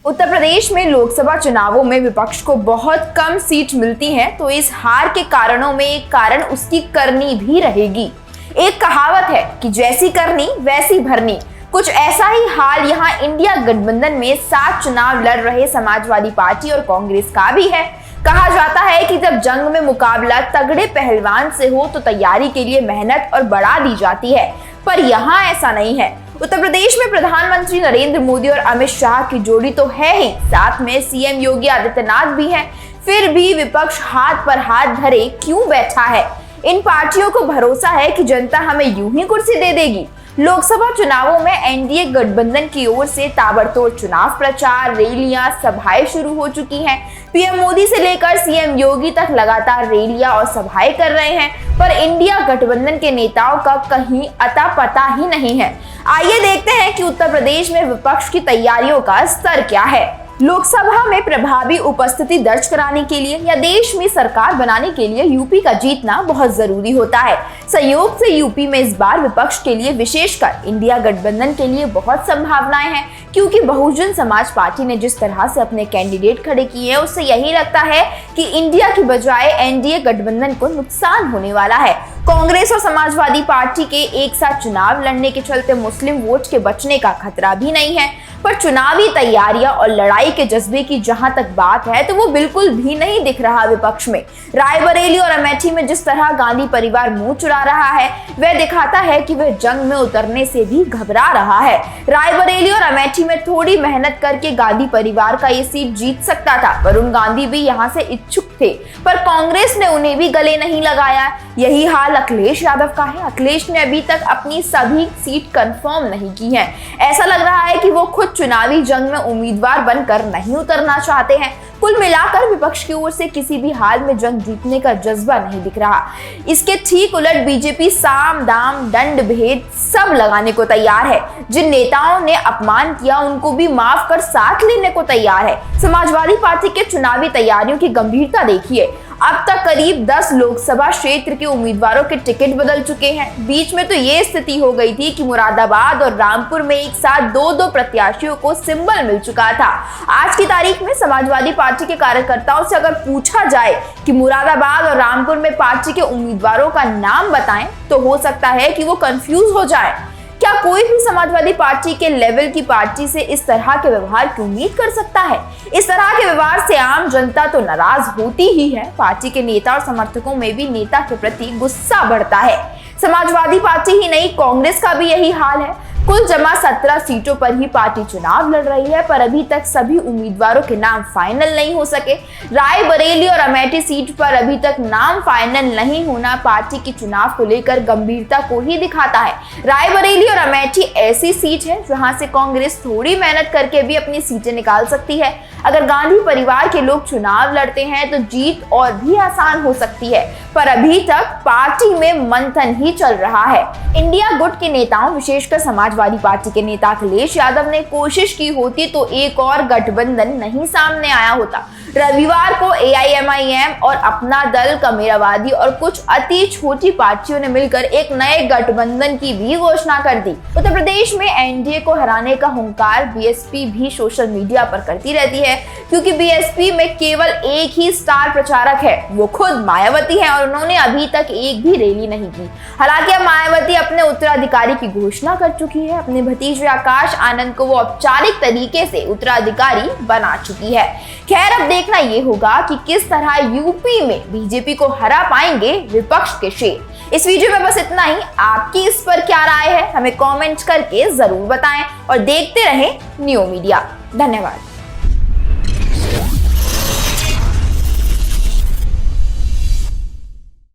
उत्तर प्रदेश में लोकसभा चुनावों में विपक्ष को बहुत कम सीट मिलती है, तो इस हार के कारणों में एक कारण उसकी करनी भी रहेगी। एक कहावत है कि जैसी करनी वैसी भरनी। कुछ ऐसा ही हाल यहाँ इंडिया गठबंधन में साथ चुनाव लड़ रहे समाजवादी पार्टी और कांग्रेस का भी है। कहा जाता है कि जब जंग में मुकाबला तगड़े पहलवान से हो तो तैयारी के लिए मेहनत और बढ़ा दी जाती है, पर यहाँ ऐसा नहीं है। उत्तर प्रदेश में प्रधानमंत्री नरेंद्र मोदी और अमित शाह की जोड़ी तो है ही, साथ में सीएम योगी आदित्यनाथ भी हैं। फिर भी विपक्ष हाथ पर हाथ धरे क्यों बैठा है? इन पार्टियों को भरोसा है कि जनता हमें यूं ही कुर्सी दे देगी। लोकसभा चुनावों में एनडीए गठबंधन की ओर से ताबड़तोड़ चुनाव प्रचार, रैलियां, सभाएं शुरू हो चुकी हैं। पीएम मोदी से लेकर सीएम योगी तक लगातार रैलियां और सभाएं कर रहे हैं, पर इंडिया गठबंधन के नेताओं का कहीं अता पता ही नहीं है। आइए देखते हैं कि उत्तर प्रदेश में विपक्ष की तैयारियों का स्तर क्या है। लोकसभा में प्रभावी उपस्थिति दर्ज कराने के लिए या देश में सरकार बनाने के लिए यूपी का जीतना बहुत जरूरी होता है। संयोग से यूपी में इस बार विपक्ष के लिए, विशेषकर इंडिया गठबंधन के लिए बहुत संभावनाएं हैं, क्योंकि बहुजन समाज पार्टी ने जिस तरह से अपने कैंडिडेट खड़े किए हैं, उससे यही लगता है कि इंडिया की बजाय एनडीए गठबंधन को नुकसान होने वाला है। कांग्रेस और समाजवादी पार्टी के एक साथ चुनाव लड़ने के चलते मुस्लिम वोट के बचने का खतरा भी नहीं है, पर चुनावी तैयारियां और लड़ाई के जज्बे की जहां तक बात है तो वो बिल्कुल भी नहीं दिख रहा विपक्ष में। रायबरेली और अमेठी में जिस तरह गांधी परिवार मुंह चुरा रहा है, वह दिखाता है कि वह जंग में उतरने से भी घबरा रहा है। रायबरेली और अमेठी में थोड़ी मेहनत करके गांधी परिवार का ये सीट जीत सकता था। वरुण गांधी भी यहाँ से इच्छुक थे, पर कांग्रेस ने उन्हें भी गले नहीं लगाया। यही हाल अखिलेश यादव का है। अखिलेश ने अभी तक अपनी सभी सीट कंफर्म नहीं की है। ऐसा लग रहा है कि वो खुद चुनावी जंग में उम्मीदवार बनकर नहीं उतरना चाहते हैं। कुल मिलाकर विपक्ष की ओर से किसी भी हाल में जंग जीतने का जज्बा नहीं दिख रहा। इसके ठीक उलट बीजेपी साम दाम दंड भेद सब लगाने को तैयार है। जिन नेताओं ने अपमान किया उनको भी माफ कर साथ लेने को तैयार है। समाजवादी पार्टी के चुनावी तैयारियों की गंभीरता देखिए। अब तक करीब 10 लोकसभा क्षेत्र के उम्मीदवारों के टिकट बदल चुके हैं। बीच में तो ये स्थिति हो गई थी कि मुरादाबाद और रामपुर में एक साथ दो प्रत्याशियों को सिंबल मिल चुका था। आज की तारीख में समाजवादी पार्टी के कार्यकर्ताओं से अगर पूछा जाए कि मुरादाबाद और रामपुर में पार्टी के उम्मीदवारों का नाम बताएं, तो हो सकता है कि वो कंफ्यूज हो जाए। क्या कोई भी समाजवादी पार्टी के लेवल की पार्टी से इस तरह के व्यवहार की उम्मीद कर सकता है? इस तरह के व्यवहार से आम जनता तो नाराज होती ही है, पार्टी के नेता और समर्थकों में भी नेता के प्रति गुस्सा बढ़ता है। समाजवादी पार्टी ही नहीं, कांग्रेस का भी यही हाल है। कुल जमा 17 सीटों पर ही पार्टी चुनाव लड़ रही है, पर अभी तक सभी उम्मीदवारों के नाम फाइनल नहीं हो सके। रायबरेली और अमेठी सीट पर अभी तक नाम फाइनल नहीं होना पार्टी की चुनाव को लेकर गंभीरता को ही दिखाता है। रायबरेली और अमेठी ऐसी सीट है जहां से कांग्रेस थोड़ी मेहनत करके भी अपनी सीटें निकाल सकती है। अगर गांधी परिवार के लोग चुनाव लड़ते हैं तो जीत और भी आसान हो सकती है, पर अभी तक पार्टी में मंथन ही चल रहा है। इंडिया गुट के नेताओं, विशेषकर समाजवादी पार्टी के नेता अखिलेश यादव ने कोशिश की होती तो एक और गठबंधन नहीं सामने आया होता। रविवार को एआईएमआईएम और अपना दल, कमेरावादी और कुछ अति छोटी पार्टियों ने मिलकर एक नए गठबंधन की भी घोषणा कर दी। उत्तर प्रदेश में एनडीए को हराने का हुंकार बीएसपी भी सोशल मीडिया पर करती रहती है, क्योंकि बीएसपी में केवल एक ही स्टार प्रचारक है, वो खुद मायावती है, और उन्होंने अभी तक एक भी रैली नहीं की। हालांकि अब मायावती अपने उत्तराधिकारी की घोषणा कर चुकी है। अपने भतीजे आकाश आनंद को वो औपचारिक तरीके से उत्तराधिकारी बना चुकी है। खैर, अब देखना ये होगा कि किस तरह यूपी में बीजेपी को हरा पाएंगे विपक्ष के शेर। इस वीडियो में बस इतना ही। आपकी इस पर क्या राय है, हमें कमेंट करके जरूर बताएं और देखते रहें न्यू मीडिया। धन्यवाद।